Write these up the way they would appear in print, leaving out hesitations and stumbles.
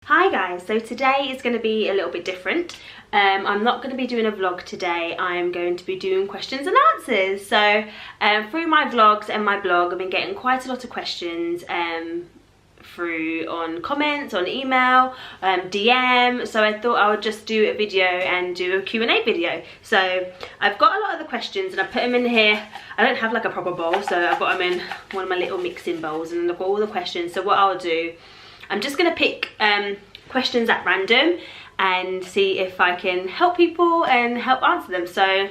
Hi guys, so today is going to be a little bit different. I'm not going to be doing a vlog today. I'm going to be doing questions and answers. So through my vlogs and my blog, I've been getting quite a lot of questions through on comments, on email, DM. So I thought I would just do a video and do a Q&A video. So I've got a lot of the questions and I put them in here. I don't have like a proper bowl, so I've got them in one of my little mixing bowls, and I've got all the questions. So what I'll do, I'm just going to pick questions at random and see if I can help people and help answer them. So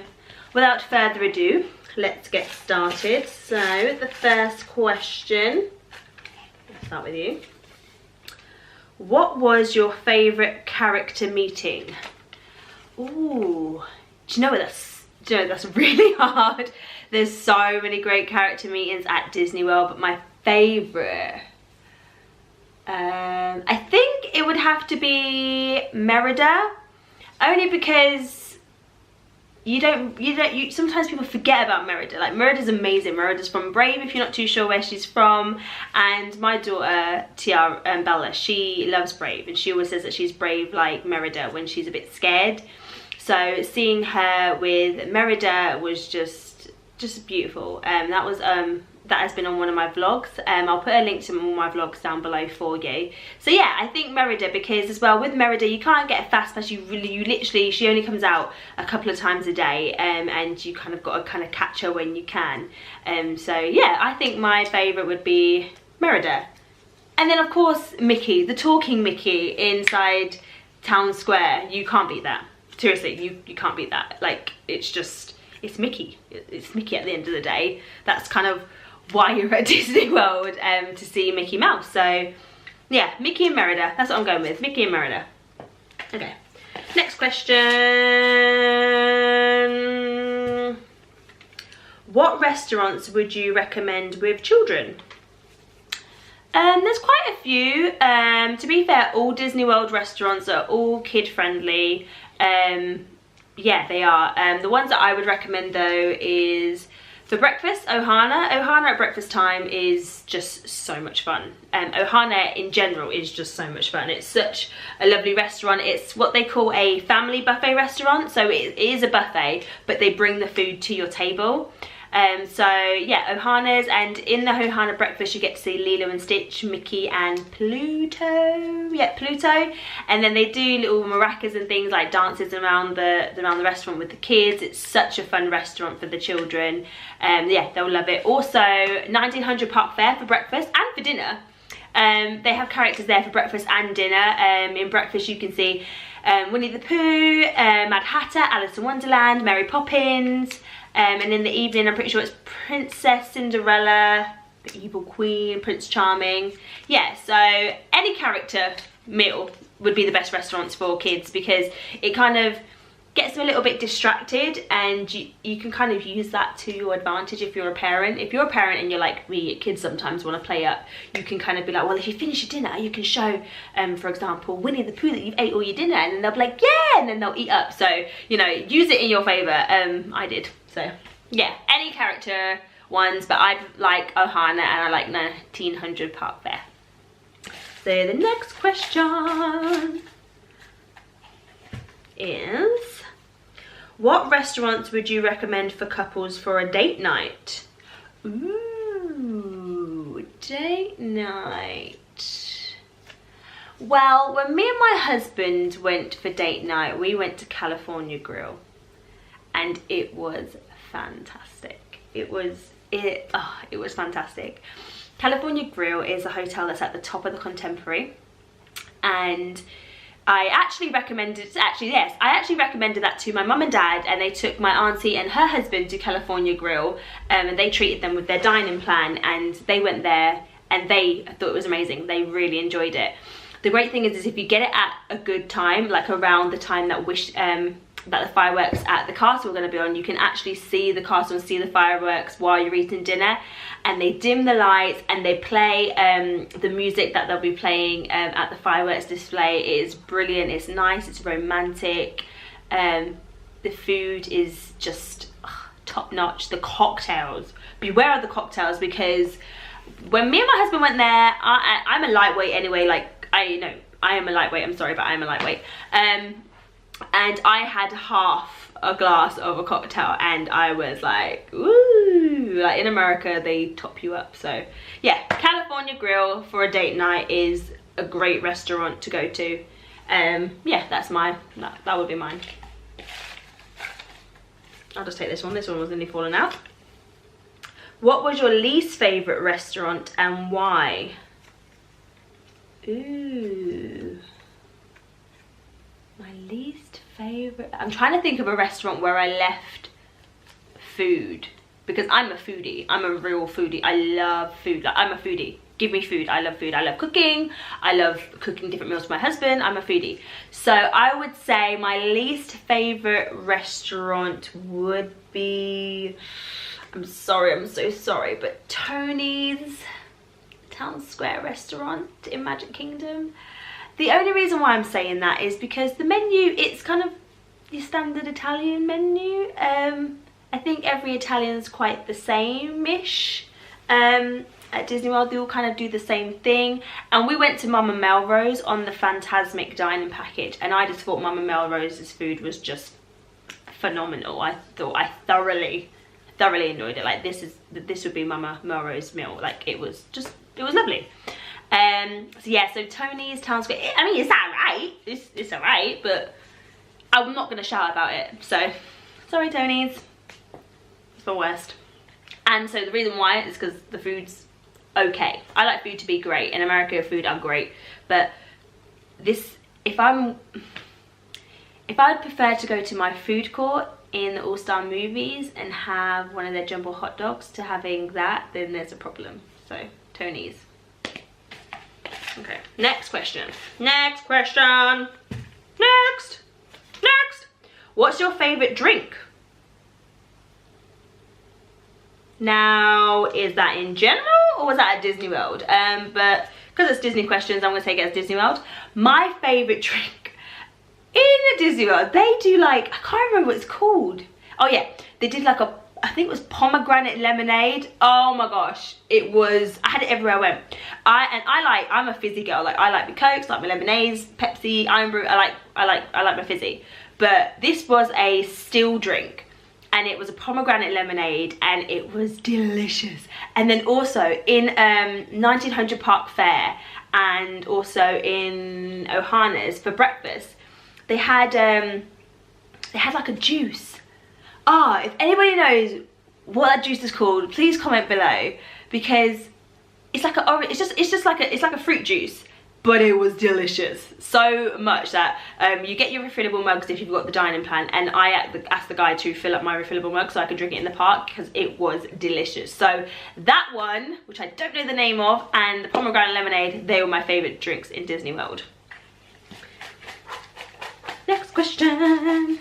without further ado, let's get started. So the first question, let's start with you. What was your favourite character meeting? Ooh, do you know what that's really hard. There's so many great character meetings at DisneyWorld, but my favourite, I think it would have to be Merida, only because you sometimes people forget about Merida. Like, Merida's amazing. Merida's from Brave, if you're not too sure where she's from, and my daughter Bella, she loves Brave, and she always says that she's brave like Merida when she's a bit scared. So seeing her with Merida was just beautiful. That has been on one of my vlogs. I'll put a link to all my vlogs down below for you. So yeah, I think Merida, because as well with Merida you can't get a fast pass. You literally, she only comes out a couple of times a day, and you kind of got to catch her when you can. So yeah, I think my favourite would be Merida. And then of course Mickey, the talking Mickey inside Town Square. You can't beat that. Seriously, you can't beat that. Like, it's Mickey. It's Mickey at the end of the day. That's kind of why you're at Disney World, to see Mickey Mouse. So yeah, Mickey and Merida, that's what I'm going with. Mickey and Merida. Okay, next question. What restaurants would you recommend with children? There's quite a few. To be fair, all Disney World restaurants are all kid friendly. Yeah, they are. The ones that I would recommend though is for breakfast, Ohana. Ohana at breakfast time is just so much fun. Ohana in general is just so much fun. It's such a lovely restaurant. It's what they call a family buffet restaurant. So it is a buffet, but they bring the food to your table. So yeah, Ohana's, and in the Ohana breakfast you get to see Lilo and Stitch, Mickey and Pluto. Yeah, Pluto. And then they do little maracas and things like dances around the restaurant with the kids. It's such a fun restaurant for the children. Yeah, they'll love it. Also 1900 Park Fair for breakfast and for dinner. They have characters there for breakfast and dinner. In breakfast you can see Winnie the Pooh, Mad Hatter, Alice in Wonderland, Mary Poppins. And in the evening, I'm pretty sure it's Princess Cinderella, the Evil Queen, Prince Charming. Yeah, so any character meal would be the best restaurants for kids, because it kind of gets them a little bit distracted, and you can kind of use that to your advantage if you're a parent. If you're a parent and you're like me, kids sometimes want to play up, you can kind of be like, well, if you finish your dinner, you can show, for example, Winnie the Pooh that you've ate all your dinner, and then they'll be like, yeah, and then they'll eat up. So, you know, use it in your favour. I did. So yeah, any character ones, but I like Ohana and I like 1900 Park Fair. So the next question is, what restaurants would you recommend for couples for a date night? Ooh, date night. Well, when me and my husband went for date night, we went to California Grill. And it was fantastic. It was fantastic. California Grill is a hotel that's at the top of the Contemporary, and I actually recommended that to my mum and dad, and they took my auntie and her husband to California Grill, and they treated them with their dining plan, and they went there and they thought it was amazing. They really enjoyed it. The great thing is if you get it at a good time, like around the time that that the fireworks at the castle are going to be on, you can actually see the castle and see the fireworks while you're eating dinner, and they dim the lights and they play the music that they'll be playing at the fireworks display. It is brilliant, it's nice, it's romantic, the food is just top notch. The cocktails, beware of the cocktails, because when me and my husband went there, I'm a lightweight anyway, like I am a lightweight, I'm sorry, but I am a lightweight. And I had half a glass of a cocktail and I was like, ooh, like in America they top you up. So yeah, California Grill for a date night is a great restaurant to go to. Yeah, that would be mine. I'll just take this one was nearly falling out. What was your least favorite restaurant and why? Ooh, my least favorite, I'm trying to think of a restaurant where I left food, because I'm a foodie. I'm a real foodie. I love food. Like, I'm a foodie. Give me food. I love food. I love cooking. I love cooking different meals for my husband. I'm a foodie. So I would say my least favorite restaurant would be, I'm sorry, I'm so sorry, but Tony's Town Square restaurant in Magic Kingdom. The only reason why I'm saying that is because the menu, it's kind of your standard Italian menu. I think every Italian's quite the same-ish. At Disney World, they all kind of do the same thing. And we went to Mama Melrose on the Fantasmic dining package, and I just thought Mama Melrose's food was just phenomenal. I thought I thoroughly enjoyed it. Like, this would be Mama Melrose meal. Like, it was lovely. So yeah, so Tony's Town Square, I mean, it's alright. It's alright, but I'm not gonna shout about it. So sorry, Tony's. It's the worst. And so the reason why is because the food's okay. I like food to be great. In America, food are great, but this, if I'd prefer to go to my food court in the All-Star Movies and have one of their jumbo hot dogs to having that, then there's a problem. So Tony's. Okay, next question. Next. What's your favorite drink? Now, is that in general or was that at Disney World? But because it's Disney questions, I'm going to take it as Disney World. My favorite drink in Disney World, they do like, I can't remember what it's called. Oh yeah, they did like a, I think it was pomegranate lemonade. Oh my gosh, it was, I had it everywhere I went. I'm a fizzy girl. Like, I like my Cokes, like my lemonades, Pepsi, Iron Brew. I like my fizzy. But this was a still drink, and it was a pomegranate lemonade, and it was delicious. And then also in 1900 Park Fair, and also in Ohana's for breakfast, they had like a juice. If anybody knows what that juice is called, please comment below, because it's like a orange, it's like a fruit juice, but it was delicious. So much that you get your refillable mugs if you've got the dining plan, and I asked the guy to fill up my refillable mug so I could drink it in the park because it was delicious. So that one, which I don't know the name of, and the pomegranate lemonade, they were my favorite drinks in Disney World. Next question.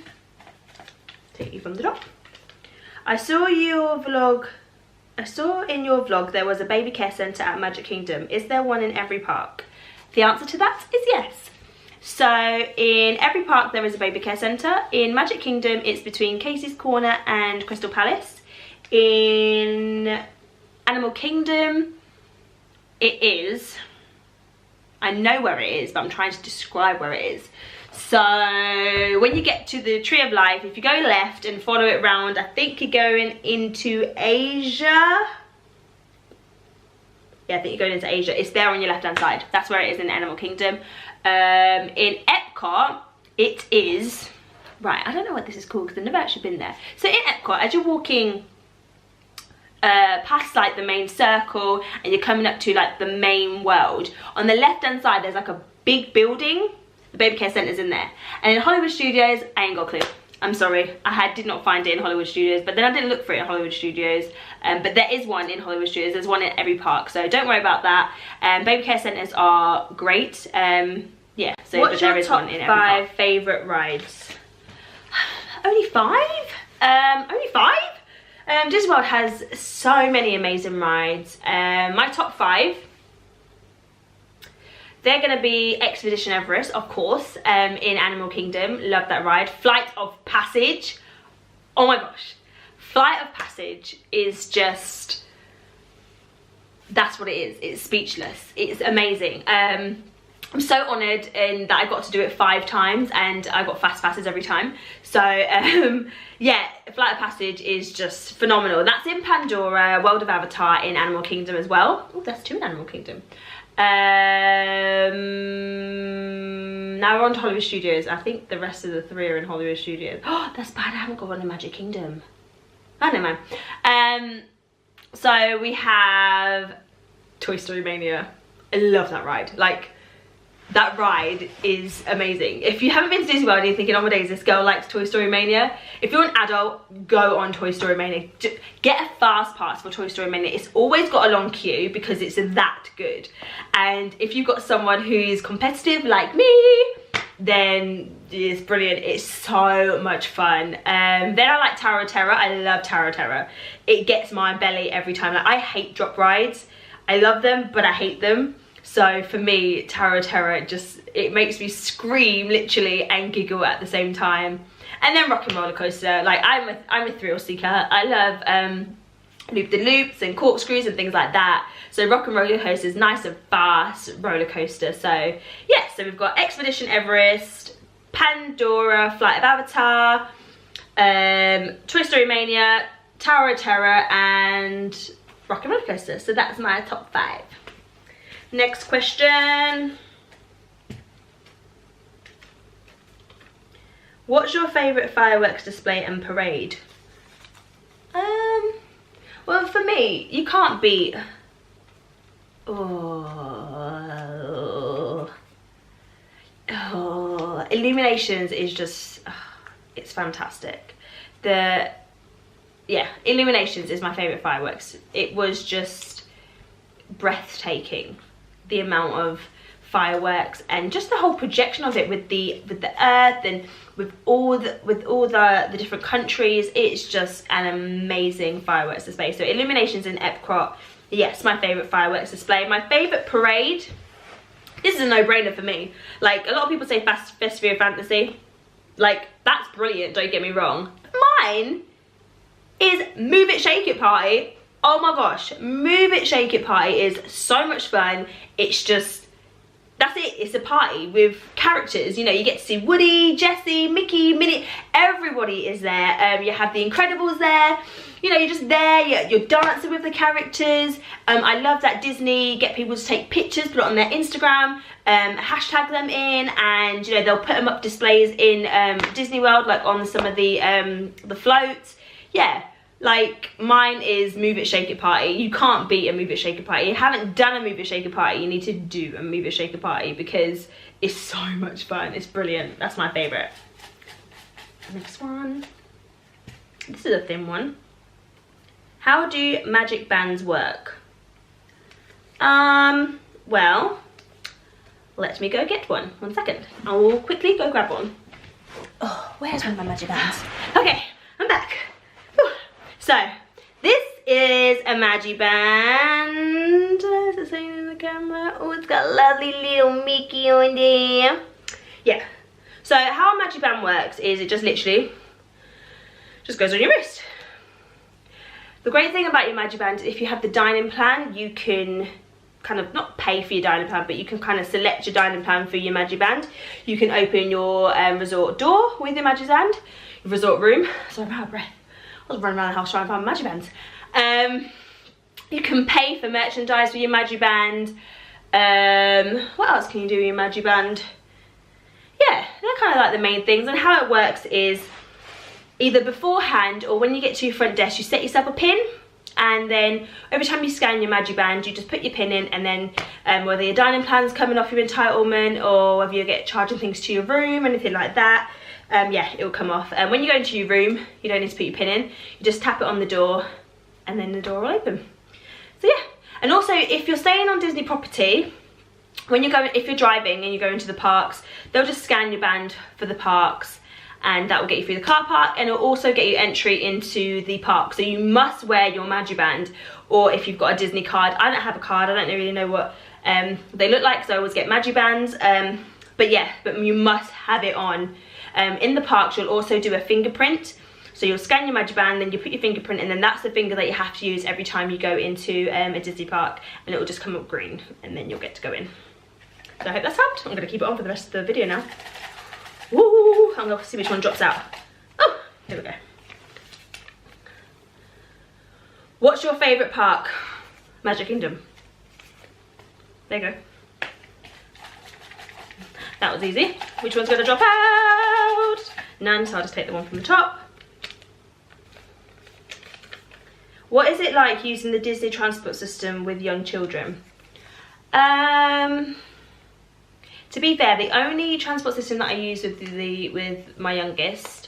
Take you from the top. I saw in your vlog there was a baby care centre at Magic Kingdom. Is there one in every park? The answer to that is yes. So in every park there is a baby care centre. In Magic Kingdom it's between Casey's Corner and Crystal Palace. In Animal Kingdom it is, I know where it is, but I'm trying to describe where it is. So when you get to the Tree of Life, if you go left and follow it round, I think you're going into Asia. Yeah, I think you're going into Asia. It's there on your left hand side. That's where it is in Animal Kingdom. In Epcot, it is, right, I don't know what this is called because I've never actually been there. So in Epcot, as you're walking past like the main circle and you're coming up to like the main world, on the left hand side there's like a big building. The baby care centre's in there. And in Hollywood Studios, I ain't got a clue. I'm sorry, I did not find it in Hollywood Studios, but then I didn't look for it in Hollywood Studios. But there is one in Hollywood Studios. There's one in every park, so don't worry about that. Baby care centres are great. Yeah, so but there is one in every park. 5 favourite rides? Only 5? Only 5? Disney World has so many amazing rides. My top 5. They're going to be Expedition Everest, of course, in Animal Kingdom. Love that ride. Flight of Passage. Oh my gosh. Flight of Passage is just, that's what it is. It's speechless. It's amazing. I'm so honoured in that I got to do it 5 times and I got fast passes every time. So yeah, Flight of Passage is just phenomenal. That's in Pandora, World of Avatar in Animal Kingdom as well. Oh, that's 2 in Animal Kingdom. Now we're on to Hollywood Studios. I think the rest of the 3 are in Hollywood Studios. Oh, that's bad, I haven't got one in Magic Kingdom. I don't know, man. So we have Toy Story Mania. I love that ride. Like, that ride is amazing. If you haven't been to Disney World and you're thinking, oh my days, this girl likes Toy Story Mania, if you're an adult, go on Toy Story Mania. Get a fast pass for Toy Story Mania. It's always got a long queue because it's that good. And if you've got someone who's competitive like me, then it's brilliant. It's so much fun. Then I like Tower of Terror. I love Tower of Terror. It gets my belly every time. Like, I hate drop rides. I love them, but I hate them. So for me, Tower of Terror, it makes me scream literally and giggle at the same time. And then Rock and Roller Coaster. Like, I'm a thrill seeker. I love loop-the-loops and corkscrews and things like that. So Rock and Roller Coaster is nice and fast roller coaster. So yeah, so we've got Expedition Everest, Pandora, Flight of Avatar, Toy Story Mania, Tower of Terror, and Rock and Roller Coaster. So that's my top 5. Next question. What's your favourite fireworks display and parade? Well, for me, you can't beat... Illuminations is just... it's fantastic. Illuminations is my favourite fireworks. It was just breathtaking, the amount of fireworks and just the whole projection of it with the earth and with all the different countries. It's just an amazing fireworks display. So Illuminations in Epcot, yes, my favorite fireworks display. My favorite parade, this is a no-brainer for me. Like, a lot of people say Festival of Fantasy, like, that's brilliant, don't get me wrong. Mine is Move It Shake It Party. Oh my gosh, Move It Shake It Party is so much fun. It's just, that's it, it's a party with characters. You know, you get to see Woody, Jessie, Mickey, Minnie, everybody is there. You have the Incredibles there. You know, you're just there, you're dancing with the characters. I love that Disney get people to take pictures, put it on their Instagram, hashtag them in, and you know, they'll put them up displays in Disney World, like on some of the floats. Yeah. Like, mine is Move It Shake It Party. You can't beat a Move It Shake It Party. If you haven't done a Move It Shake It Party, you need to do a Move It Shake It Party because it's so much fun. It's brilliant. That's my favourite. Next one. This is a thin one. How do magic bands work? Well, let me go get one. 1 second. I will quickly go grab one. Oh, where's one of my magic bands? Okay, I'm back. So, this is a Magi band. Is it saying in the camera? Oh, it's got a lovely little Mickey on there. Yeah. So, how a Magi band works is it just literally just goes on your wrist. The great thing about your Magi band is if you have the dining plan, you can kind of not pay for your dining plan, but you can kind of select your dining plan for your Magi band. You can open your resort door with your Magi band, your resort room. So I'm out of breath. I was running around the house trying to find Magi bands. You can pay for merchandise with your Magi band. What else can you do with your Magi band? Yeah, they're kind of like the main things. And how it works is either beforehand or when you get to your front desk, you set yourself a pin. And then every time you scan your Magi band, you just put your pin in, and then whether your dining plan's coming off your entitlement or whether you get charging things to your room, anything like that, yeah, it will come off. And when you go into your room, you don't need to put your pin in. You just tap it on the door and then the door will open. So yeah. And also, if you're staying on Disney property, when you're going, if you're driving and you go into the parks, they'll just scan your band for the parks, and that will get you through the car park, and it'll also get you entry into the park. So you must wear your Magi band, or if you've got a Disney card. I don't have a card, I don't really know what they look like, so I always get Magi bands. But yeah, but you must have it on. In the parks, you'll also do a fingerprint. So you'll scan your Magi band, then you put your fingerprint, and then that's the finger that you have to use every time you go into a Disney park, and it will just come up green, and then you'll get to go in. So I hope that's helped. I'm going to keep it on for the rest of the video now. Woo! I'm going to see which one drops out. Oh, here we go. What's your favourite park? Magic Kingdom. There you go. That was easy. Which one's going to drop out? None, so I'll just take the one from the top. What is it like using the Disney transport system with young children? To be fair, the only transport system that I use with my youngest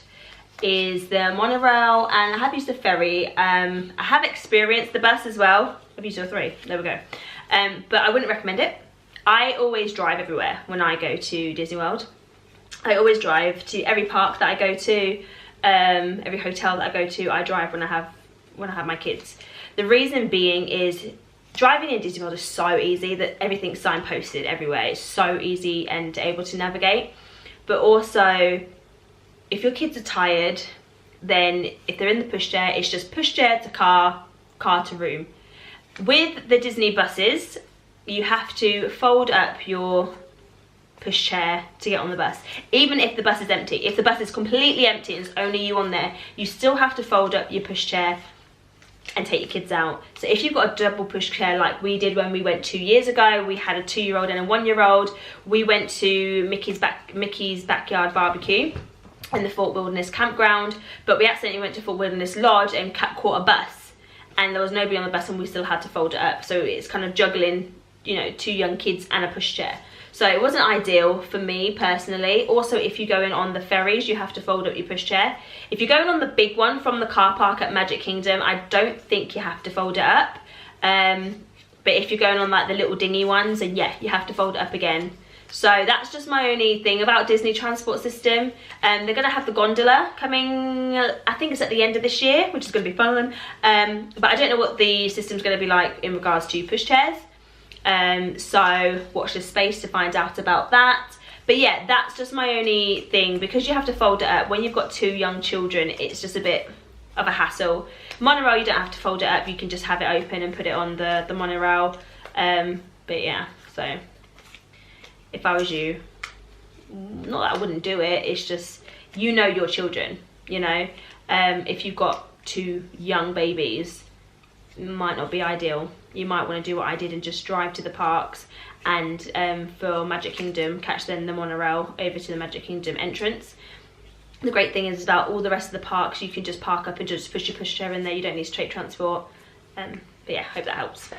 is the monorail, and I have used the ferry. I have experienced the bus as well. I've used all three. There we go. But I wouldn't recommend it. I always drive everywhere when I go to Disney World. I always drive to every park that I go to, every hotel that I go to. I drive when I have my kids. The reason being is driving in Disney World is so easy, that everything's signposted everywhere. It's so easy and able to navigate. But also, if your kids are tired, then if they're in the pushchair, it's just pushchair to car, car to room. With the Disney buses, you have to fold up your pushchair to get on the bus. Even if the bus is empty. If the bus is completely empty and it's only you on there, you still have to fold up your pushchair and take your kids out. So if you've got a double pushchair like we did when we went 2 years ago, we had a 2-year-old and a 1-year-old. We went to Mickey's Backyard Barbecue in the Fort Wilderness Campground, but we accidentally went to Fort Wilderness Lodge and caught a bus, and there was nobody on the bus and we still had to fold it up. So it's kind of juggling, you know, 2 young kids and a pushchair. So it wasn't ideal for me personally. Also, if you're going on the ferries, you have to fold up your pushchair. If you're going on the big one from the car park at Magic Kingdom, I don't think you have to fold it up. But if you're going on like the little dinghy ones, then yeah, you have to fold it up again. So that's just my only thing about Disney transport system. They're going to have the gondola coming, I think it's at the end of this year, which is going to be fun. But I don't know what the system's going to be like in regards to pushchairs. So watch this space to find out about that. But yeah, that's just my only thing, because you have to fold it up. When you've got 2 young children, it's just a bit of a hassle. Monorail, you don't have to fold it up, you can just have it open and put it on the monorail. But yeah, so if I was you, not that I wouldn't do it, it's just, you know your children, you know. If you've got 2 young babies, it might not be ideal. You might want to do what I did and just drive to the parks, and for Magic Kingdom, catch then the monorail over to the Magic Kingdom entrance. The great thing is about all the rest of the parks, you can just park up and just push your pushchair in there. You don't need to take transport. But yeah, hope that helps.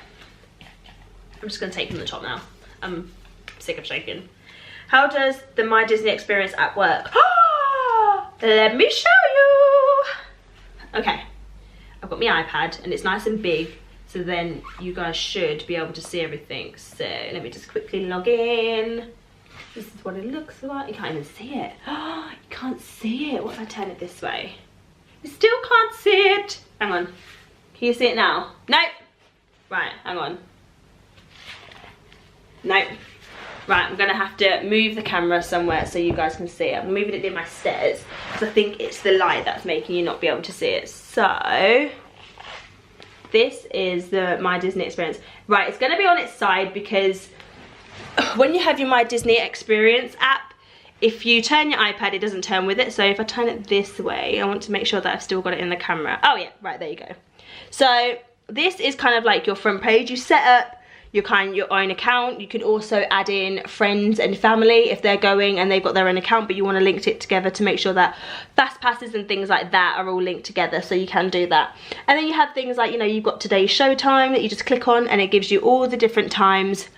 I'm just going to take from the top now. I'm sick of shaking. How does the My Disney experience at work? Let me show you. Okay, I've got my iPad and it's nice and big, so then you guys should be able to see everything. So let me just quickly log in. This is what it looks like. You can't even see it. You can't see it. What if I turn it this way? You still can't see it. Hang on. Can you see it now? Nope. Right, hang on. Nope. Right, I'm gonna have to move the camera somewhere so you guys can see it. I'm moving it near my stairs because I think it's the light that's making you not be able to see it. So this is the My Disney experience. Right, it's gonna be on its side because when you have your My Disney experience app, if you turn your iPad, it doesn't turn with it. So if I turn it this way, I want to make sure that I've still got it in the camera. Oh yeah, right, there you go. So this is kind of like your front page. You set up your own account. You can also add in friends and family if they're going and they've got their own account, but you want to link it together to make sure that fast passes and things like that are all linked together, so you can do that. And then you have things like, you know, you've got today's show time that you just click on and it gives you all the different times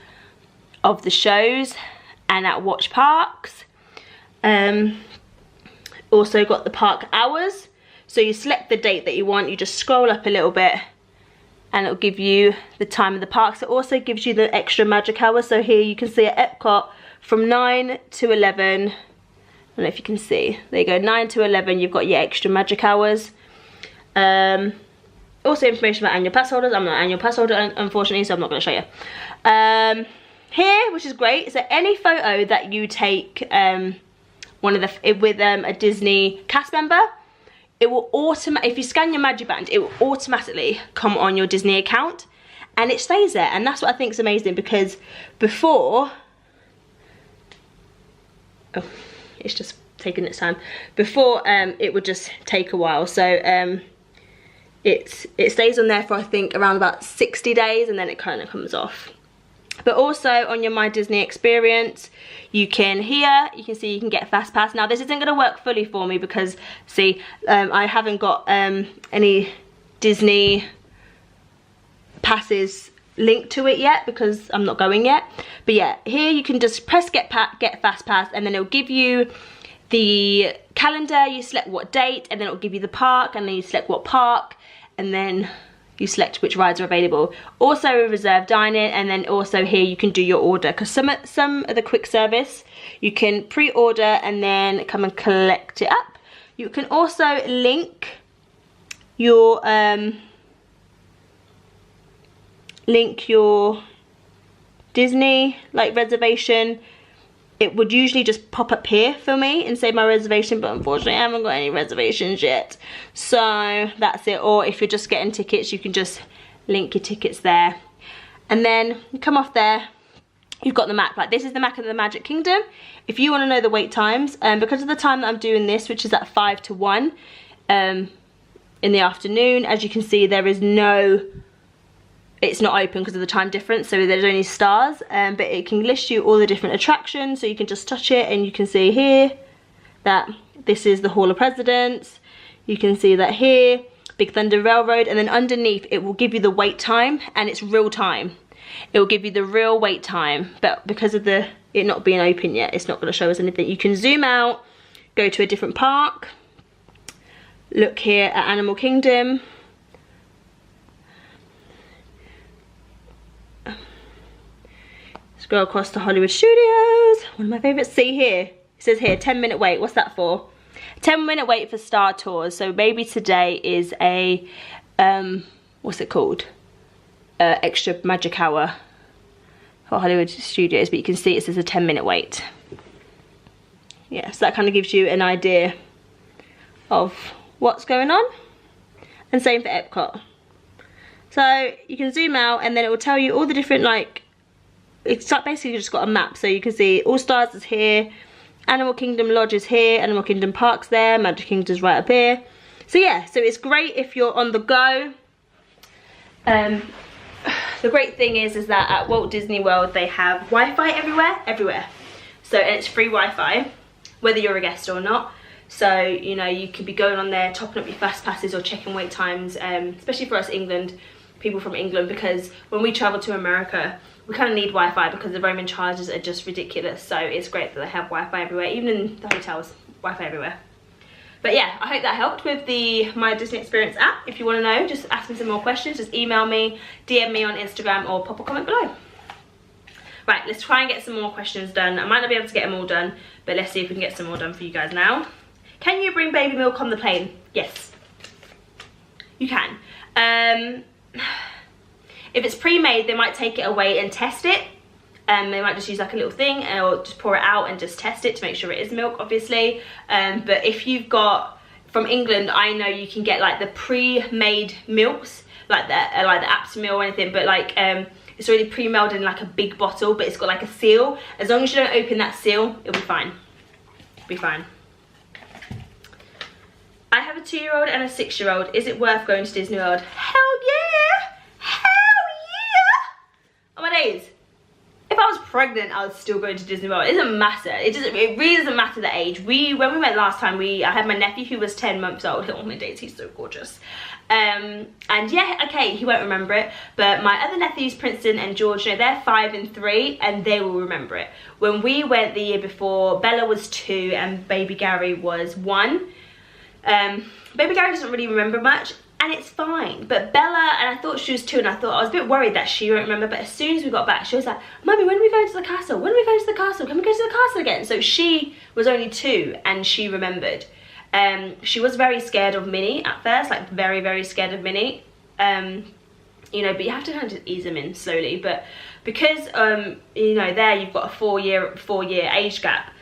of the shows and at watch parks. Also got the park hours, so you select the date that you want, you just scroll up a little bit and it'll give you the time of the parks. It also gives you the extra magic hours. So here you can see at Epcot from 9 to 11. I don't know if you can see. There you go, 9 to 11, you've got your extra magic hours. Also information about annual pass holders. I'm not an annual pass holder, unfortunately, so I'm not going to show you. Here, which is great, so any photo that you take with a Disney cast member, it will if you scan your Magic Band, it will automatically come on your Disney account and it stays there. And that's what I think is amazing, because before oh, it's just taking its time. Before it would just take a while, so it stays on there for I think around about 60 days and then it kind of comes off. But also on your My Disney experience, you can see you can get Fast Pass. Now this isn't going to work fully for me because see, I haven't got any Disney passes linked to it yet because I'm not going yet. But yeah, here you can just press get Fast Pass and then it'll give you the calendar, you select what date, and then it'll give you the park, and then you select what park, and then you select which rides are available. Also reserve dining, and then also here you can do your order, because some of the quick service you can pre-order and then come and collect it up. You can also link your Disney like reservation. It would usually just pop up here for me and say my reservation, but unfortunately I haven't got any reservations yet. So that's it. Or if you're just getting tickets, you can just link your tickets there. And then you come off there, you've got the map. Like this is the map of the Magic Kingdom. If you want to know the wait times, because of the time that I'm doing this, which is at 5 to 1 in the afternoon, as you can see, there is it's not open because of the time difference, so there's only stars, but it can list you all the different attractions, so you can just touch it and you can see here that this is the Hall of Presidents. You can see that here, Big Thunder Railroad, and then underneath it will give you the wait time, and it's real time. It will give you the real wait time, but because of it not being open yet, it's not going to show us anything. You can zoom out, go to a different park, look here at Animal Kingdom. Go across to Hollywood Studios, one of my favorites. See here, it says here 10-minute wait. What's that for? 10-minute wait for Star Tours. So maybe today is a what's it called, extra magic hour for Hollywood Studios, but you can see it says a 10-minute wait. Yeah, so that kind of gives you an idea of what's going on, and same for Epcot. So you can zoom out and then it will tell you all the different, like, it's like basically just got a map, so you can see All Stars is here, Animal Kingdom Lodge is here, Animal Kingdom Park's there, Magic Kingdom's right up here. So yeah, so it's great if you're on the go. The great thing is that at Walt Disney World they have Wi-Fi everywhere. So, and it's free Wi-Fi, whether you're a guest or not. So, you know, you could be going on there, topping up your fast passes or checking wait times, especially for us people from England, because when we travel to America, we kind of need Wi-Fi because the roaming charges are just ridiculous. So it's great that they have Wi-Fi everywhere, even in the hotels, Wi-Fi everywhere. But yeah, I hope that helped with the My Disney Experience app. If you want to know, just ask me some more questions, just email me, DM me on Instagram, or pop a comment below. Right, let's try and get some more questions done. I might not be able to get them all done, but let's see if we can get some more done for you guys now. Can you bring baby milk on the plane? Yes, you can. If it's pre-made, they might take it away and test it. They might just use like a little thing or just pour it out and just test it to make sure it is milk, obviously. But if you've got, from England, I know you can get like the pre-made milks, like the Aptamil or anything, but like it's already pre-made in like a big bottle, but it's got like a seal. As long as you don't open that seal, it'll be fine. It'll be fine. I have a 2-year-old and a 6-year-old. Is it worth going to Disney World? Hell yeah! Hell yeah! Oh my days. If I was pregnant, I would still go to Disney World. It doesn't matter. It really doesn't matter the age. When we went last time, I had my nephew who was 10 months old. Oh my days, he's so gorgeous. And yeah, okay, he won't remember it. But my other nephews, Princeton and George, you know, they're 5 and 3, and they will remember it. When we went the year before, Bella was 2 and baby Gary was 1. Baby Gary doesn't really remember much, and it's fine. But Bella, and I thought she was 2, and I was a bit worried that she won't remember, but as soon as we got back, she was like, Mummy, when are we going to the castle? When are we going to the castle? Can we go to the castle again? So she was only 2, and she remembered. She was very scared of Minnie at first, like very, very scared of Minnie. You know, but you have to kind of just ease them in slowly. But because, you know, there you've got a 4-year age gap,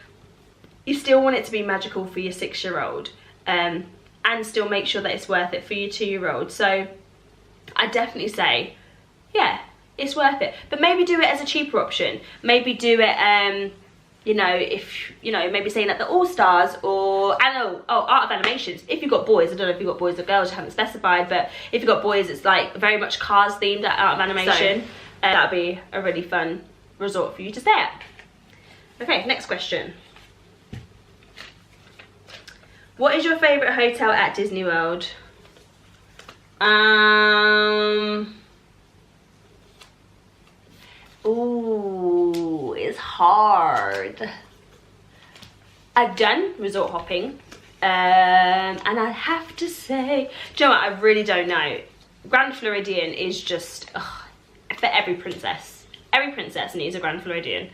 you still want it to be magical for your 6-year-old. And still make sure that it's worth it for your 2-year-old. So I definitely say, yeah, it's worth it. But maybe do it as a cheaper option. Maybe do it you know, if, you know, maybe staying at the All-Stars or, Art of Animations. If you've got boys, I don't know if you've got boys or girls, you haven't specified, but if you've got boys, it's like very much Cars themed at Art of Animation. So, that'd be a really fun resort for you to stay at. Okay, next question. What is your favourite hotel at Disney World? Ooh, it's hard. I've done resort hopping, and I have to say, do you know what, I really don't know. Grand Floridian is just, for every princess. Every princess needs a Grand Floridian.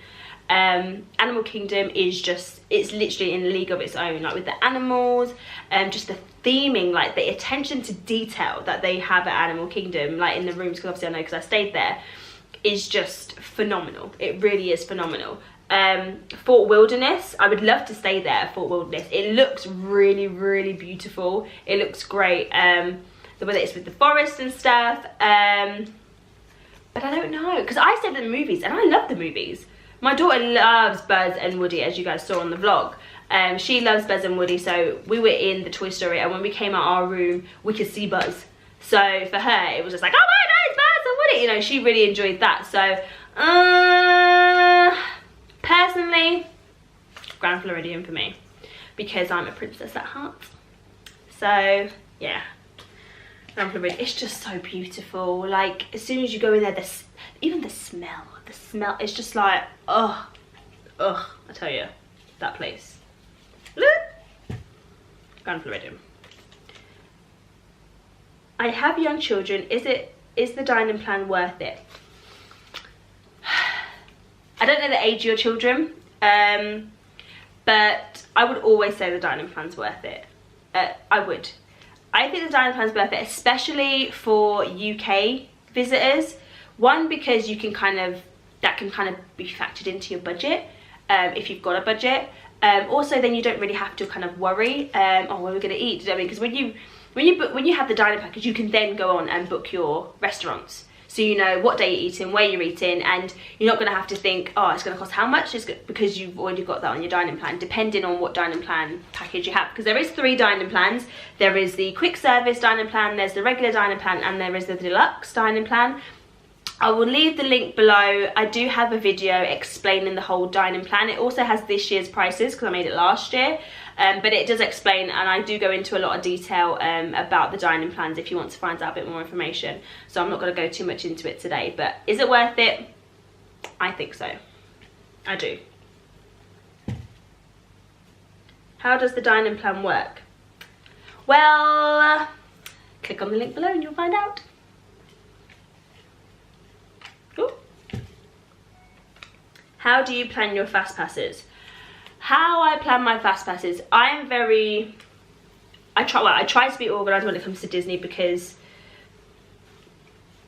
Animal Kingdom is just, it's literally in a league of its own, like with the animals, just the theming, like the attention to detail that they have at Animal Kingdom, like in the rooms, because obviously I know because I stayed there, is just phenomenal. It really is phenomenal. Fort Wilderness, I would love to stay there at Fort Wilderness. It looks really, really beautiful. It looks great. The way that it's with the forest and stuff. But I don't know, because I stayed in the movies and I love the movies. My daughter loves Buzz and Woody, as you guys saw on the vlog. She loves Buzz and Woody, so we were in the Toy Story, and when we came out our room, we could see Buzz. So for her, it was just like, oh my God, it's Buzz and Woody. You know, she really enjoyed that. So, personally, Grand Floridian for me, because I'm a princess at heart. So, yeah. Grand Floridian, it's just so beautiful. Like, as soon as you go in there, even the smell, it's just like, I tell you, that place. Grand Floridian. I have young children. Is the dining plan worth it? I don't know the age of your children, but I would always say the dining plan's worth it. I would. I think the dining plan's worth it, especially for UK visitors. One, because you can that can kind of be factored into your budget, if you've got a budget. Also, then you don't really have to kind of worry, oh, where we're going to eat. Do you know what I mean? Because when you have the dining package, you can then go on and book your restaurants. So you know what day you're eating, where you're eating, and you're not going to have to think, oh, it's going to cost how much? It's because you've already got that on your dining plan, depending on what dining plan package you have. Because there is 3 dining plans. There is the quick service dining plan, there's the regular dining plan, and there is the deluxe dining plan. I will leave the link below. I do have a video explaining the whole dining plan. It also has this year's prices because I made it last year. But it does explain, and I do go into a lot of detail about the dining plans if you want to find out a bit more information. So I'm not going to go too much into it today. But is it worth it? I think so. I do. How does the dining plan work? Well, click on the link below and you'll find out. Ooh. How do you plan your fast passes? How I plan my fast passes, I try to be organised when it comes to Disney, because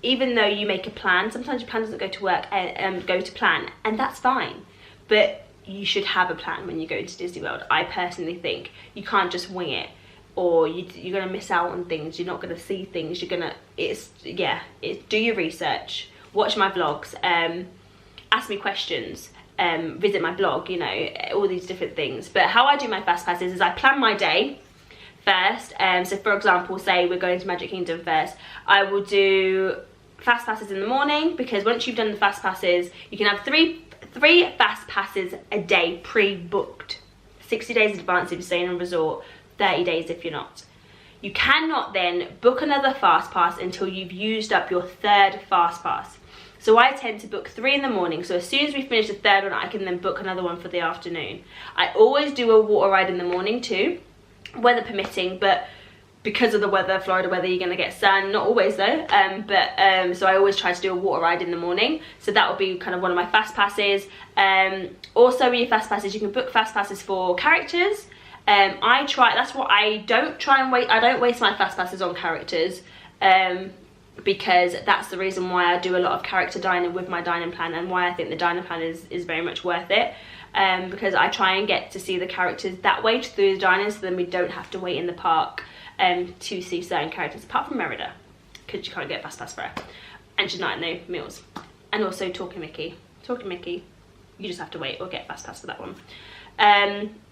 even though you make a plan, sometimes your plan doesn't go to work and go to plan, and that's fine. But you should have a plan when you go to Disney World. I personally think you can't just wing it, or you're gonna miss out on things. You're not gonna see things. Do your research, watch my vlogs, ask me questions. Visit my blog, you know, all these different things. But how I do my fast passes is I plan my day first. So for example, say we're going to Magic Kingdom first, I will do fast passes in the morning, because once you've done the fast passes, you can have three fast passes a day pre-booked, 60 days in advance if you're staying in a resort, 30 days if you're not. You cannot then book another fast pass until you've used up your 3rd fast pass. So I tend to book 3 in the morning. So as soon as we finish the 3rd one, I can then book another one for the afternoon. I always do a water ride in the morning too, weather permitting, but because of the weather, Florida weather, you're gonna get sun, not always though, so I always try to do a water ride in the morning. So that will be kind of one of my fast passes. Also with your fast passes, you can book fast passes for characters. I don't waste my fast passes on characters, because that's the reason why I do a lot of character dining with my dining plan, and why I think the dining plan is very much worth it, because I try and get to see the characters that way through the dining, so then we don't have to wait in the park to see certain characters, apart from Merida, because you can't get fast pass for her, and she's not in the meals. And also Talking Mickey, you just have to wait or get fast pass for that one.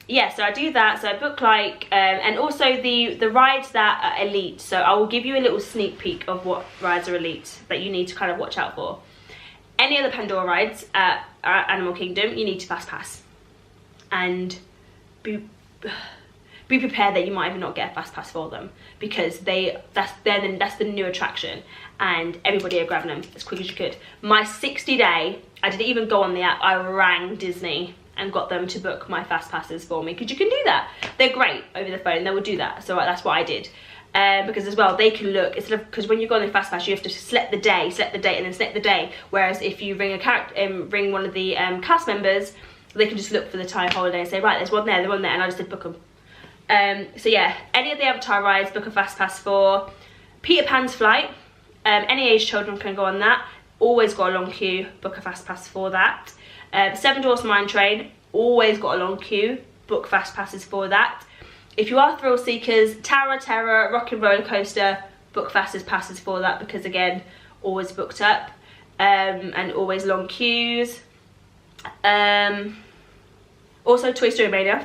Yeah, so I do that. So I book like, and also the rides that are elite. So I will give you a little sneak peek of what rides are elite that you need to kind of watch out for. Any of the Pandora rides at Animal Kingdom, you need to fast pass, and be prepared that you might even not get a fast pass for them, because that's the new attraction, and everybody are grabbing them as quick as you could. My 60-day, I didn't even go on the app. I rang Disney and got them to book my fast passes for me, because you can do that. They're great over the phone. They will do that. So that's what I did. Because as well, they can look, instead of, because when you go on the fast pass, you have to select the day, and then select the day. Whereas if you ring ring one of the cast members, they can just look for the Thai holiday and say, right, there's one there, and I just did book them. So yeah, any of the Avatar rides, book a fast pass for. Peter Pan's flight, any age children can go on that. Always got a long queue, book a fast pass for that. Seven Dwarfs Mine Train, always got a long queue, book fast passes for that. If you are thrill seekers, Tower of Terror, Rock and Roller Coaster, book fast passes for that, because again, always booked up, and always long queues. Also Toy Story Mania,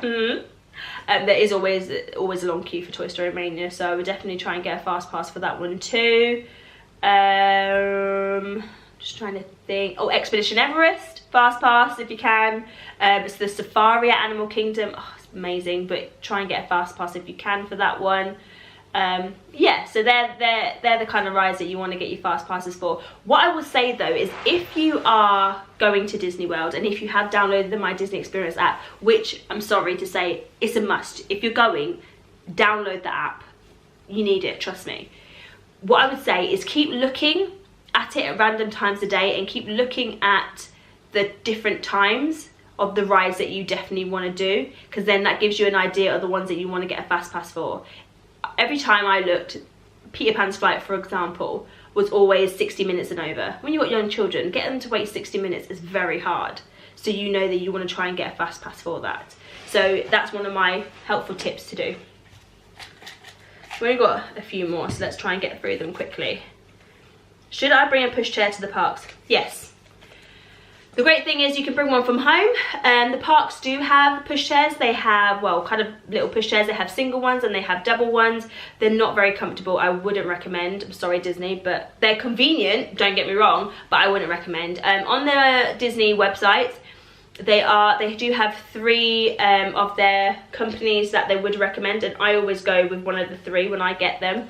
there is always a long queue for Toy Story Mania, so I would definitely try and get a fast pass for that one too. Just trying to think. Oh, Expedition Everest, fast pass if you can. It's the safari at Animal Kingdom. Oh, it's amazing, but try and get a fast pass if you can for that one. Yeah, so they're the kind of rides that you want to get your fast passes for. What I will say though is, if you are going to Disney World, and if you have downloaded the My Disney Experience app, which I'm sorry to say, it's a must. If you're going, download the app. You need it, trust me. What I would say is keep looking at it at random times a day, and keep looking at the different times of the rides that you definitely want to do, because then that gives you an idea of the ones that you want to get a fast pass for. Every time I looked, Peter Pan's flight, for example, was always 60 minutes and over. When you've got young children, get them to wait 60 minutes is very hard. So you know that you want to try and get a fast pass for that. So that's one of my helpful tips to do. We've only got a few more, so let's try and get through them quickly. Should I bring a pushchair to the parks? Yes. The great thing is you can bring one from home, and the parks do have pushchairs. They have, well, kind of little pushchairs. They have single ones and they have double ones. They're not very comfortable. I wouldn't recommend. I'm sorry, Disney, but they're convenient, don't get me wrong, but I wouldn't recommend. On the Disney website, they do have 3 of their companies that they would recommend, and I always go with one of the 3 when I get them.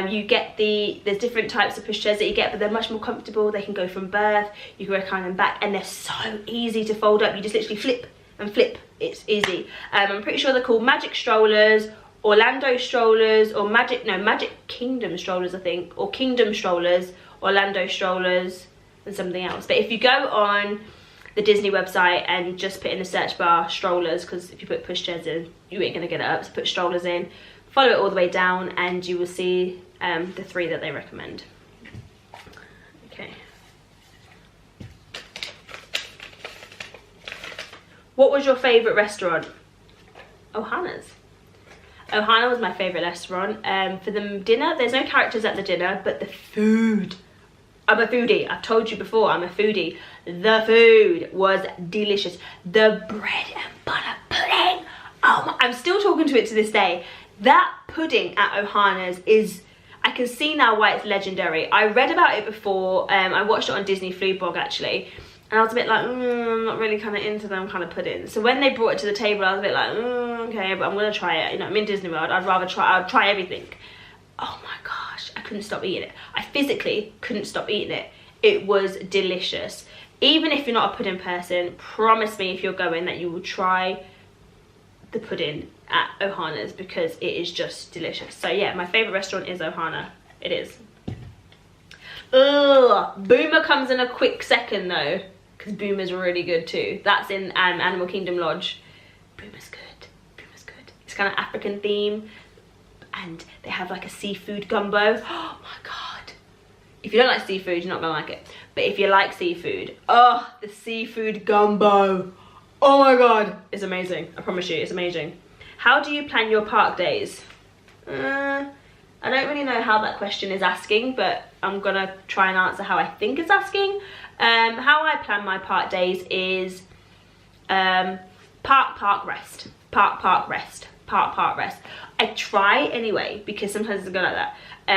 You get there's different types of pushchairs that you get, but they're much more comfortable. They can go from birth, you can recline them back, and they're so easy to fold up. You just literally flip and flip, it's easy. I'm pretty sure they're called Magic Strollers, Orlando Strollers, or Magic Kingdom Strollers, I think, or Kingdom Strollers, Orlando Strollers, and something else. But if you go on the Disney website and just put in the search bar strollers, because if you put pushchairs in, you ain't gonna get it up, so put strollers in. Follow it all the way down and you will see the 3 that they recommend. Okay. What was your favourite restaurant? Ohana's. Ohana was my favourite restaurant. For the dinner, there's no characters at the dinner, but the food. I'm a foodie. I've told you before, I'm a foodie. The food was delicious. The bread and butter pudding. Oh my, I'm still talking to it to this day. That pudding at Ohana's is, I can see now why it's legendary. I read about it before, I watched it on Disney Food Blog actually, and I was a bit like, I'm not really kind of into them kind of puddings. So when they brought it to the table, I was a bit like, okay, but I'm gonna try it. You know, I'm in Disney World, I'd try everything. Oh my gosh, I couldn't stop eating it. I physically couldn't stop eating it. It was delicious. Even if you're not a pudding person, promise me if you're going that you will try the pudding at Ohana's, because it is just delicious. So yeah, my favorite restaurant is Ohana. It is. Ugh, Boomer comes in a quick second though, because Boomer's really good too. That's in Animal Kingdom Lodge. Boomer's good. Boomer's good. It's kind of African theme, and they have like a seafood gumbo. Oh my god, if you don't like seafood, you're not gonna like it, but if you like seafood, oh, the seafood gumbo, oh my god, it's amazing. I promise you, it's amazing. How do you plan your park days? I don't really know how that question is asking, but I'm gonna try and answer how I think it's asking. How I plan my park days is Park, rest. Park, rest. Park, rest. I try anyway, because sometimes it's go like that.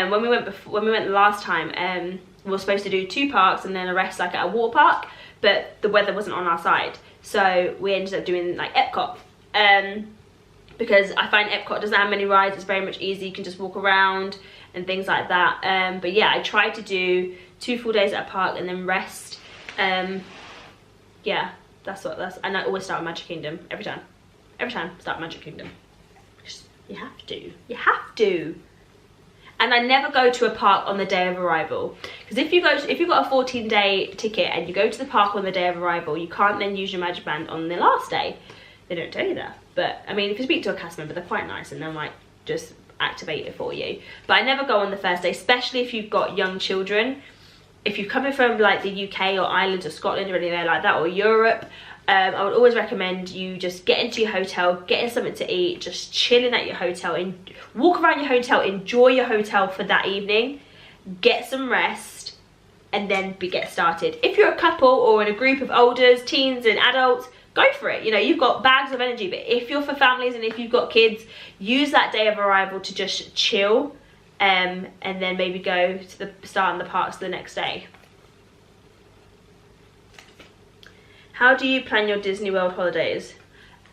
When we went the last time, we were supposed to do 2 parks and then a rest like at a water park, but the weather wasn't on our side, so we ended up doing like Epcot. Because I find Epcot doesn't have many rides, it's very much easy, you can just walk around and things like that. But yeah, I tried to do 2 full days at a park and then rest. Yeah, and I always start with Magic Kingdom, every time start Magic Kingdom. You have to. And I never go to a park on the day of arrival, because if you've got a 14-day ticket and you go to the park on the day of arrival, you can't then use your Magic Band on the last day. They don't tell you that, but I mean, if you speak to a cast member, they're quite nice and they might just activate it for you. But I never go on the first day, especially if you've got young children. If you're coming from like the UK or Ireland or Scotland or anywhere like that, or Europe, I would always recommend you just get into your hotel, getting something to eat, just chilling at your hotel, and walk around your hotel, enjoy your hotel for that evening, get some rest, and then get started. If you're a couple or in a group of elders, teens and adults, go for it. You know, you've got bags of energy. But if you're for families and if you've got kids, use that day of arrival to just chill, and then maybe go to the start in the parks the next day. How do you plan your Disney World holidays?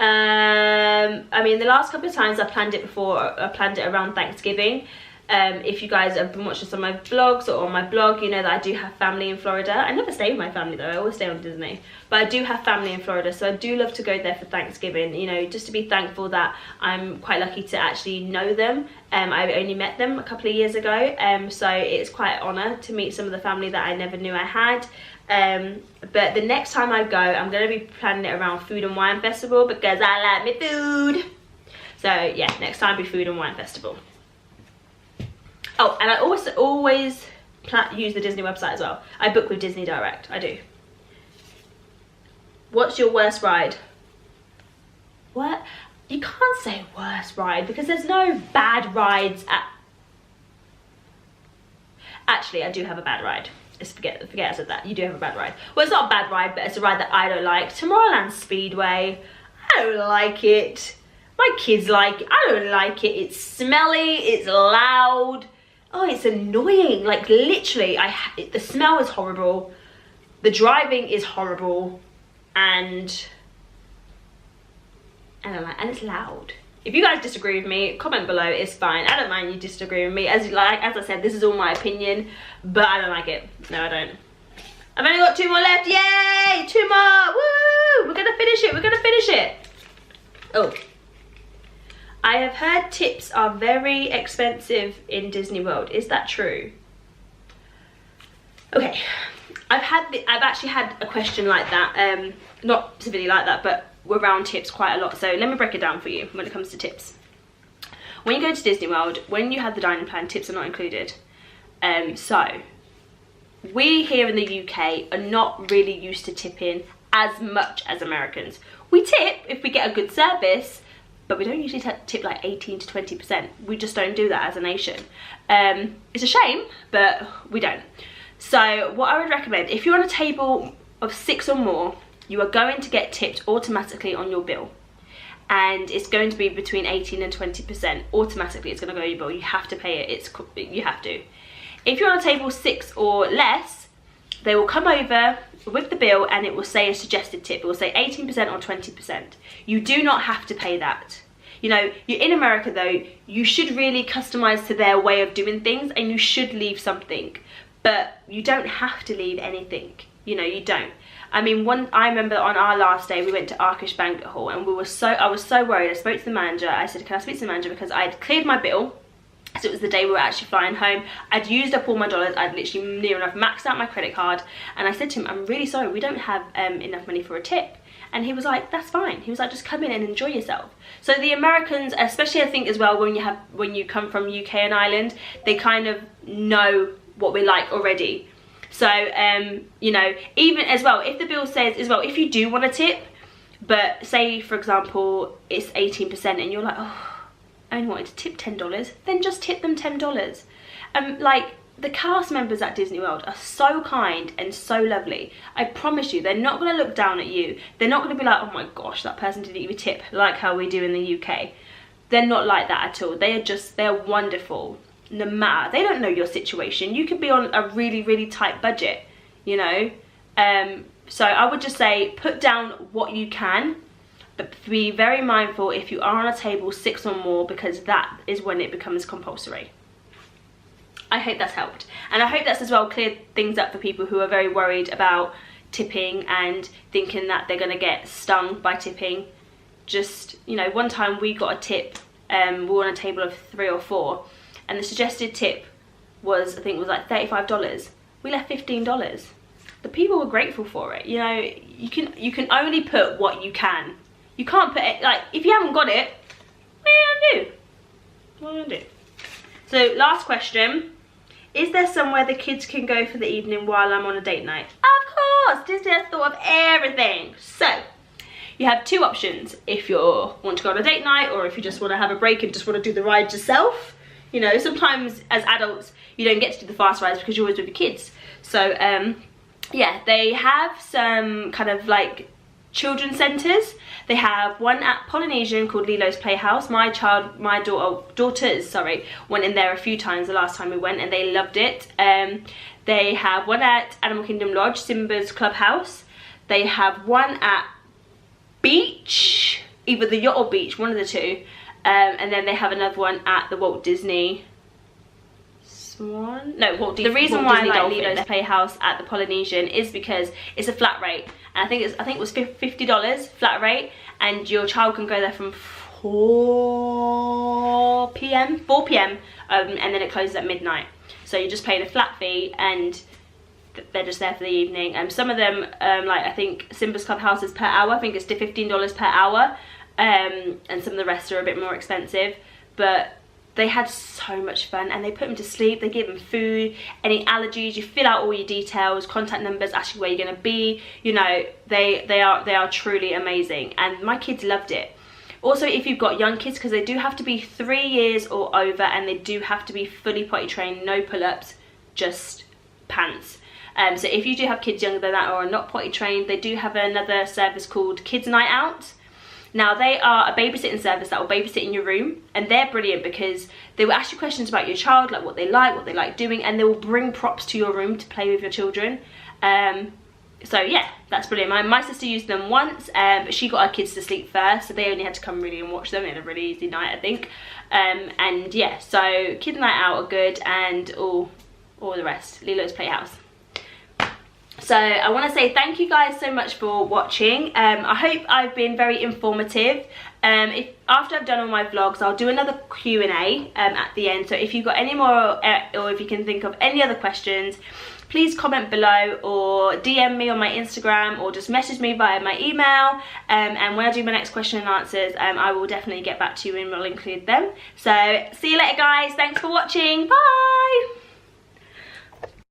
I mean, the last couple of times I planned it around Thanksgiving. If you guys have been watching some of my vlogs or on my blog, you know that I do have family in Florida. I never stay with my family though, I always stay on Disney. But I do have family in Florida, so I do love to go there for Thanksgiving, you know, just to be thankful that I'm quite lucky to actually know them. I only met them a couple of years ago, so it's quite an honour to meet some of the family that I never knew I had. But the next time I go, I'm going to be planning it around Food and Wine Festival, because I like my food. So yeah, next time be Food and Wine Festival. Oh, and I always use the Disney website as well. I book with Disney Direct, I do. What's your worst ride? What? You can't say worst ride, because there's no bad rides at... Actually, I do have a bad ride. Just forget I said that. You do have a bad ride. Well, it's not a bad ride, but it's a ride that I don't like. Tomorrowland Speedway. I don't like it. My kids like it. I don't like it. It's smelly. It's loud. Oh, it's annoying. Like, literally, the smell is horrible. The driving is horrible. And I don't like, and it's loud. If you guys disagree with me, comment below, it's fine. I don't mind you disagree with me. As I said, this is all my opinion, but I don't like it. No, I don't. I've only got 2 more left, yay! 2 more, woo! We're gonna finish it. Oh. I have heard tips are very expensive in Disney World. Is that true? Okay, I've actually had a question like that, not specifically like that, but around tips quite a lot. So let me break it down for you when it comes to tips. When you go to Disney World, when you have the dining plan, tips are not included. So we here in the UK are not really used to tipping as much as Americans. We tip if we get a good service, but we don't usually tip like 18 to 20%. We just don't do that as a nation. It's a shame, but we don't. So what I would recommend, if you're on a table of 6 or more, you are going to get tipped automatically on your bill. And it's going to be between 18 and 20%. Automatically, it's going to go on your bill. You have to pay it. You have to. If you're on a table 6 or less, they will come over with the bill and it will say a suggested tip. It will say 18% or 20%. You do not have to pay that. You know, you're in America though, you should really customize to their way of doing things and you should leave something. But you don't have to leave anything. You know, you don't. I mean, I remember on our last day, we went to Arkish Banquet Hall and I was so worried. I spoke to the manager. I said, can I speak to the manager? Because I'd cleared my bill. So it was the day we were actually flying home. I'd used up all my dollars. I'd literally near enough maxed out my credit card. And I said to him, I'm really sorry, we don't have enough money for a tip. And he was like, that's fine. He was like, just come in and enjoy yourself. So the Americans, especially I think as well, when you come from UK and Ireland, they kind of know what we like already. So, you know, even as well, if the bill says as well, if you do want a tip, but say, for example, it's 18% and you're like, oh, I only wanted to tip $10, then just tip them $10. Like, the cast members at Disney World are so kind and so lovely. I promise you, they're not going to look down at you. They're not going to be like, oh my gosh, that person didn't give a tip, like how we do in the UK. They're not like that at all. They're wonderful. No matter, they don't know your situation. You could be on a really, really tight budget, you know. So I would just say, put down what you can, but be very mindful if you are on a table 6 or more, because that is when it becomes compulsory. I hope that's helped, and I hope that's as well cleared things up for people who are very worried about tipping and thinking that they're going to get stung by tipping. Just, you know, one time we got a tip, we were on a table of 3 or 4, and the suggested tip was, I think it was like $35. We left $15. The people were grateful for it. You know, you can only put what you can. You can't put it, like, if you haven't got it, what are you gonna do? What are you gonna do? So last question. Is there somewhere the kids can go for the evening while I'm on a date night? Of course, Disney has thought of everything. So, you have 2 options if you want to go on a date night, or if you just want to have a break and just want to do the ride yourself. You know, sometimes as adults, you don't get to do the fast rides because you're always with your kids. So, yeah, they have some kind of like children's centres. They have one at Polynesian called Lilo's Playhouse. My daughters went in there a few times the last time we went, and they loved it. They have one at Animal Kingdom Lodge, Simba's Clubhouse. They have one at Beach, either the Yacht or Beach, one of the 2. And then they have another one at the Walt Disney Swan? No, Walt Disney. The reason why I like Lilo's Playhouse at the Polynesian is because it's a flat rate. And I think it was $50 flat rate, and your child can go there from 4 p.m, and then it closes at midnight. So you're just paying a flat fee, and they're just there for the evening. Some of them, like I think Simba's Clubhouse is per hour. I think it's $15 per hour, and some of the rest are a bit more expensive. But they had so much fun, and they put them to sleep. They give them food, any allergies, you fill out all your details, contact numbers, ask you where you're going to be. You know, they are truly amazing, and my kids loved it. Also, if you've got young kids, because they do have to be 3 years or over, and they do have to be fully potty trained, no pull-ups, just pants. So if you do have kids younger than that or are not potty trained, they do have another service called Kids Night Out. Now, they are a babysitting service that will babysit in your room, and they're brilliant because they will ask you questions about your child, like what they like doing, and they will bring props to your room to play with your children. So yeah, that's brilliant. My sister used them once, but she got her kids to sleep first, so they only had to come really and watch them. They had a really easy night, I think. And yeah, so Kids Night Out are good, and all the rest, Lilo's Playhouse. So I want to say thank you guys so much for watching. I hope I've been very informative. After I've done all my vlogs, I'll do another Q&A at the end. So if you've got any more, or if you can think of any other questions, please comment below or DM me on my Instagram, or just message me via my email. And when I do my next question and answers, I will definitely get back to you and will include them. So see you later, guys. Thanks for watching. Bye.